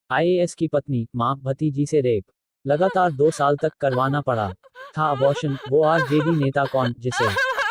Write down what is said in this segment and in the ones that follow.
IAS की पत्नी, मां, भतीजी से रेप। लगातार 2 साल तक करवाना पड़ा था अबॉर्शन, वो आरजेडी नेता कौन जिसे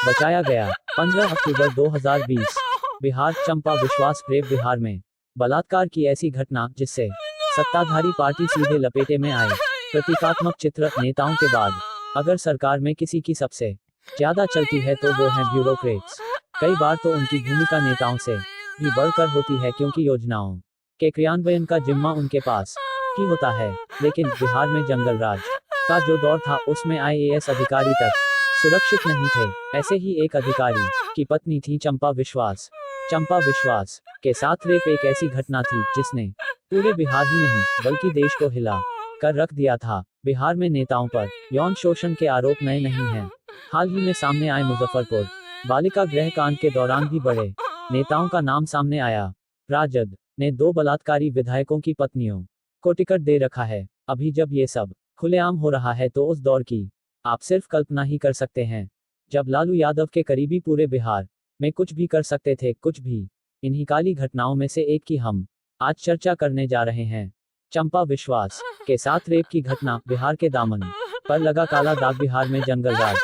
बचाया गया। 15 अक्टूबर 2020। बिहार, चंपा विश्वास रेप। बिहार में बलात्कार की ऐसी घटना जिससे सत्ताधारी पार्टी सीधे लपेटे में आए। प्रतीकात्मक चित्र, नेताओं के बाद अगर सरकार में किसी की सबसे ज्यादा चलती है तो वो हैं ब्यूरोक्रेट्स। कई बार तो उनकी भूमिका नेताओं से भी बढ़कर होती है क्योंकि योजनाओं के क्रियान्वयन का जिम्मा उनके पास ही होता है। लेकिन बिहार में जंगल राज का जो दौर था उसमें आईएएस अधिकारी तक सुरक्षित नहीं थे। ऐसे ही एक अधिकारी की पत्नी थी चंपा विश्वास। चंपा विश्वास के साथ रेप एक ऐसी घटना थी जिसने पूरे बिहार ही नहीं बल्कि देश को हिला कर रख दिया था। बिहार में नेताओं पर यौन शोषण के आरोप नए नहीं हैं। हाल ही में सामने आए मुजफ्फरपुर बालिका गृह कांड के दौरान भी बड़े नेताओं का नाम सामने आया। राजद ने 2 बलात्कारी विधायकों की पत्नियों को टिकट दे रखा है। अभी जब ये सब खुलेआम हो रहा है तो उस दौर की आप सिर्फ कल्पना ही कर सकते हैं जब लालू यादव के करीबी पूरे बिहार में कुछ भी कर सकते थे, कुछ भी। इन्हीं काली घटनाओं में से एक की हम आज चर्चा करने जा रहे हैं। चंपा विश्वास के साथ रेप की घटना, बिहार के दामन पर लगा काला दाग। बिहार में जंगल राज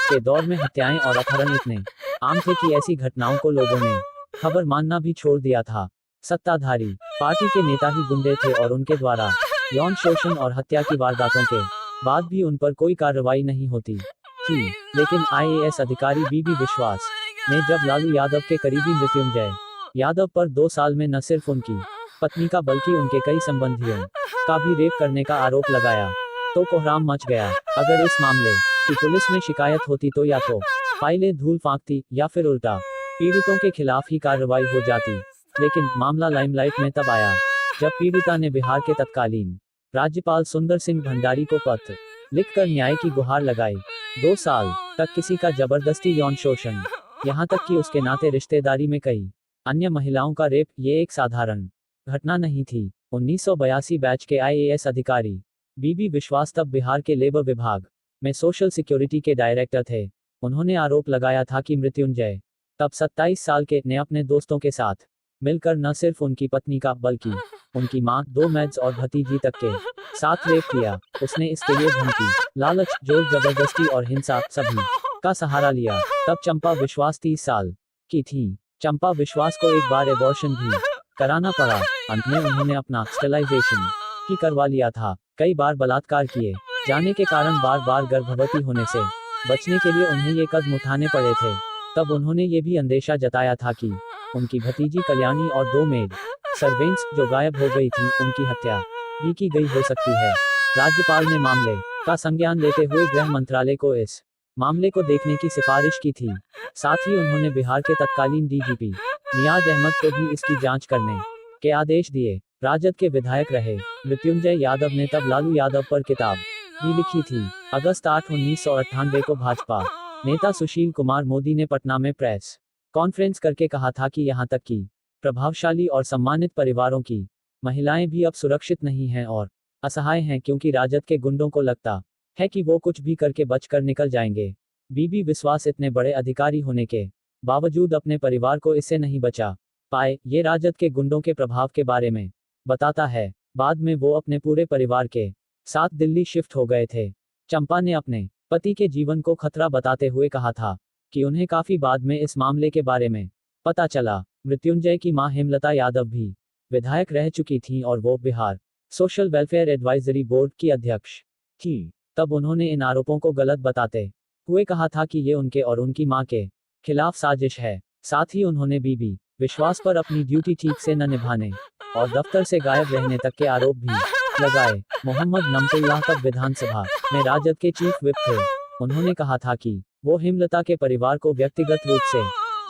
के दौर में हत्याएं और अपहरण इतने आम थे कि ऐसी घटनाओं को लोगों ने खबर मानना भी छोड़ दिया था। सत्ताधारी पार्टी के नेता ही गुंडे थे और उनके द्वारा यौन शोषण और हत्या की वारदातों के बाद भी उन पर कोई कार्रवाई नहीं होती थी। लेकिन आईएएस अधिकारी बीबी विश्वास ने जब लालू यादव के करीबी मृत्युंजय यादव पर 2 साल में न सिर्फ उनकी पत्नी का बल्कि उनके कई संबंधियों का भी रेप करने का आरोप लगाया तो कोहराम मच गया। अगर इस मामले की पुलिस में शिकायत होती तो या तो फाइलें धूल फांकती या फिर उल्टा पीड़ितों के खिलाफ ही कार्रवाई हो जाती। लेकिन मामला लाइमलाइट में तब आया जब पीड़िता ने बिहार के तत्कालीन राज्यपाल सुंदर सिंह भंडारी को पत्र लिखकर न्याय की गुहार लगाई। 2 साल तक किसी का जबरदस्ती यौन शोषण, यहाँ तक कि उसके नाते रिश्तेदारी में कई अन्य महिलाओं का रेप, ये एक साधारण घटना नहीं थी। 1982 बैच के आईएएस अधिकारी बीबी विश्वास तब बिहार के लेबर विभाग में सोशल सिक्योरिटी के डायरेक्टर थे। उन्होंने आरोप लगाया था कि मृत्युंजय, तब 27 साल के, ने अपने दोस्तों के साथ मिलकर न सिर्फ उनकी पत्नी का बल्कि उनकी मां, 2 मैड्स और भतीजी तक के साथ रेप किया। उसने इसके लिए धमकी, लालच, जोर जबरदस्ती और हिंसा सभी का सहारा लिया। तब चंपा विश्वास 30 साल की थी। चंपा विश्वास को एक बार एबॉर्शन भी कराना पड़ा। अंत में उन्होंने अपना स्टेलाइजेशन ही करवा लिया था। कई बार बलात्कार किए जाने के कारण बार बार गर्भवती होने से बचने के लिए उन्हें ये कदम उठाने पड़े थे। तब उन्होंने ये भी अंदेशा जताया था कि उनकी भतीजी कल्याणी और 2 मेड सर्वेंट्स जो गायब हो गई थी, उनकी हत्या भी की गई हो सकती है। राज्यपाल ने मामले का संज्ञान लेते हुए गृह मंत्रालय को इस मामले को देखने की सिफारिश की थी। साथ ही उन्होंने बिहार के तत्कालीन डीजीपी नियाज अहमद को भी इसकी जांच करने के आदेश दिए। राजद के विधायक रहे मृत्युंजय यादव ने तब लालू यादव पर किताब भी लिखी थी। अगस्त 8, 1998 को भाजपा नेता सुशील कुमार मोदी ने पटना में प्रेस कॉन्फ्रेंस करके कहा था कि यहाँ तक कि प्रभावशाली और सम्मानित परिवारों की महिलाएं भी अब सुरक्षित नहीं हैं और असहाय हैं क्योंकि राजद के गुंडों को लगता है कि वो कुछ भी करके बचकर निकल जाएंगे। बीबी विश्वास इतने बड़े अधिकारी होने के बावजूद अपने परिवार को इससे नहीं बचा पाए। ये राजद के गुंडों के प्रभाव के बारे में बताता है। बाद में वो अपने पूरे परिवार के साथ दिल्ली शिफ्ट हो गए थे। चंपा ने अपने पति के जीवन को खतरा बताते हुए कहा था कि उन्हें काफी बाद में इस मामले के बारे में पता चला। मृत्युंजय की मां हेमलता यादव भी विधायक रह चुकी थीं और वो Bihar social welfare advisory board की अध्यक्ष थी। तब उन्होंने इन आरोपों को गलत बताते हुए कहा था कि ये उनके और उनकी मां के खिलाफ साजिश है। साथ ही उन्होंने बीबी विश्वास पर अपनी ड्यूटी ठीक से न निभाने और दफ्तर से गायब रहने तक के आरोप भी लगाए। मोहम्मद नमतुल्लाह तब विधानसभा में राजद के चीफ विप थे। उन्होंने कहा था कि वो हेमलता के परिवार को व्यक्तिगत रूप से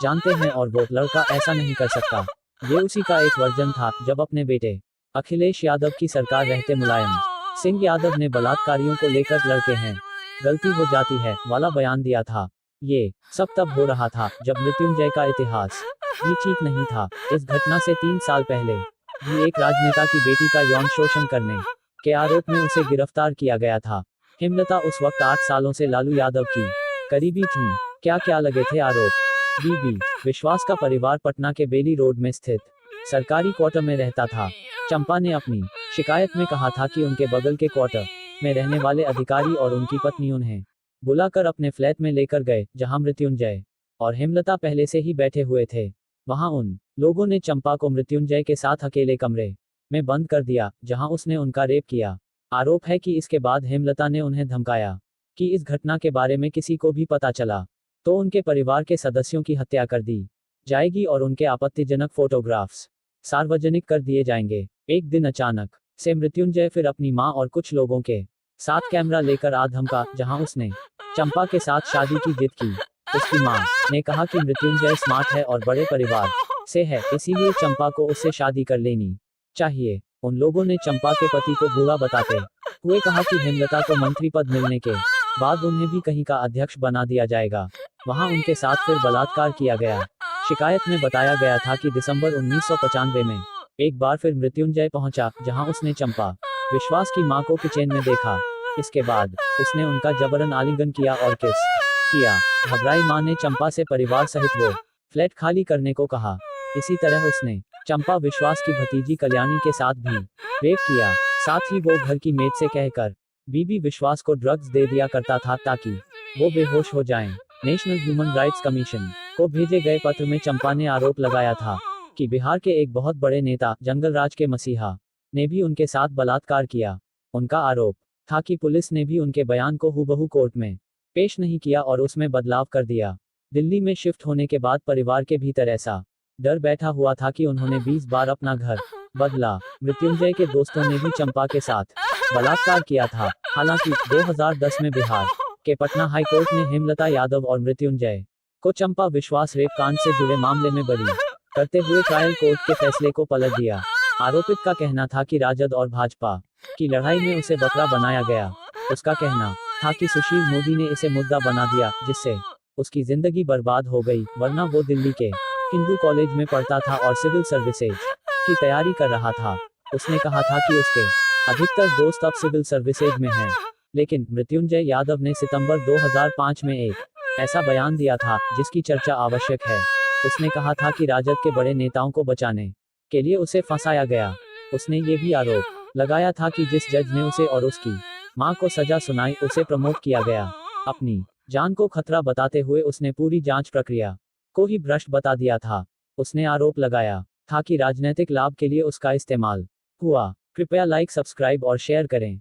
जानते हैं और वो लड़का ऐसा नहीं कर सकता। ये उसी का एक वर्जन था जब अपने बेटे अखिलेश यादव की सरकार रहते मुलायम सिंह यादव ने बलात्कारियों को लेकर लड़के हैं, गलती हो जाती है वाला बयान दिया था। ये सब तब हो रहा था जब मृत्युंजय का इतिहास भी ठीक नहीं था। इस घटना से 3 साल पहले भी एक राजनेता की बेटी का यौन शोषण करने के आरोप में उसे गिरफ्तार किया गया था। हेमलता उस वक्त 8 सालों से लालू यादव की करीबी थी। क्या क्या लगे थे आरोप? बीबी विश्वास का परिवार पटना के बेली रोड में स्थित सरकारी क्वार्टर में रहता था। चंपा ने अपनी शिकायत में कहा था कि उनके बगल के क्वार्टर में रहने वाले अधिकारी और उनकी पत्नी उन्हें बुलाकर अपने फ्लैट में लेकर गए, जहां मृत्युंजय और हेमलता पहले से ही बैठे हुए थे। वहां उन लोगों ने चंपा को मृत्युंजय के साथ अकेले कमरे में बंद कर दिया, जहां उसने उनका रेप किया। आरोप है कि इसके बाद हेमलता ने उन्हें धमकाया कि इस घटना के बारे में किसी को भी पता चला तो उनके परिवार के सदस्यों की हत्या कर दी जाएगी और उनके आपत्तिजनक फोटोग्राफ्स सार्वजनिक कर दिए जाएंगे। एक दिन अचानक से मृत्युंजय फिर अपनी मां और कुछ लोगों के साथ कैमरा लेकर आ धमका, जहां उसने चंपा के साथ शादी की जिद की। उसकी मां ने कहा कि मृत्युंजय स्मार्ट है और बड़े परिवार से है, इसीलिए चंपा को उससे शादी कर लेनी चाहिए। उन लोगों ने चंपा के पति को बुरा बताते हुए कहा कि हेमलता को मंत्री पद मिलने के बाद उन्हें भी कहीं का अध्यक्ष बना दिया जाएगा। वहां उनके साथ फिर बलात्कार किया गया। शिकायत में बताया गया था कि दिसंबर 1995 में एक बार फिर मृत्युंजय पहुंचा, जहां उसने चंपा विश्वास की मां को किचन में देखा। इसके बाद उसने उनका जबरन आलिंगन किया और किस किया। घबराई मां ने चंपा से परिवार सहित वो फ्लैट खाली करने को कहा। इसी तरह उसने चंपा विश्वास की भतीजी कल्याणी के साथ भी रेप किया। साथ ही वो घर की मेड से कहकर बीबी विश्वास को ड्रग्स दे दिया करता था ताकि वो बेहोश हो जाएं। नेशनल ह्यूमन राइट्स कमीशन को भेजे गए पत्र में चंपा ने आरोप लगाया था कि बिहार के एक बहुत बड़े नेता जंगलराज के मसीहा ने भी उनके साथ बलात्कार किया। उनका आरोप था कि पुलिस ने भी उनके बयान को हूबहू कोर्ट में पेश नहीं किया और उसमें बदलाव कर दिया। दिल्ली में शिफ्ट होने के बाद परिवार के भीतर ऐसा डर बैठा हुआ था कि उन्होंने 20 बार अपना घर बदला। मृत्युंजय के दोस्तों ने भी चंपा के साथ बलात्कार किया था। हालांकि 2010 में बिहार के पटना हाई कोर्ट ने हेमलता यादव और मृत्युंजय को चंपा विश्वास रेप कांड से जुड़े मामले में बरी करते हुए ट्रायल कोर्ट के फैसले को पलट दिया। आरोपित का कहना था कि राजद और भाजपा की लड़ाई में उसे बकरा बनाया गया। उसका कहना था कि सुशील मोदी ने इसे मुद्दा बना दिया, जिससे उसकी जिंदगी बर्बाद हो गई, वरना वो दिल्ली के हिंदू कॉलेज में पढ़ता था और सिविल सर्विसेज की तैयारी कर रहा था। उसने कहा था कि उसके अधिकतर दोस्त अब सिविल सर्विसेज में हैं। लेकिन मृत्युंजय यादव ने सितंबर 2005 में एक ऐसा बयान दिया था जिसकी चर्चा आवश्यक है। उसने कहा था कि राजद के बड़े नेताओं को बचाने के लिए उसे फंसाया गया। उसने ये भी आरोप लगाया था कि जिस जज ने उसे और उसकी मां को सजा सुनाई उसे प्रमोट किया गया। अपनी जान को खतरा बताते हुए उसने पूरी जांच प्रक्रिया को ही भ्रष्ट बता दिया था। उसने आरोप लगाया था कि राजनीतिक लाभ के लिए उसका इस्तेमाल हुआ। कृपया लाइक, सब्सक्राइब और शेयर करें।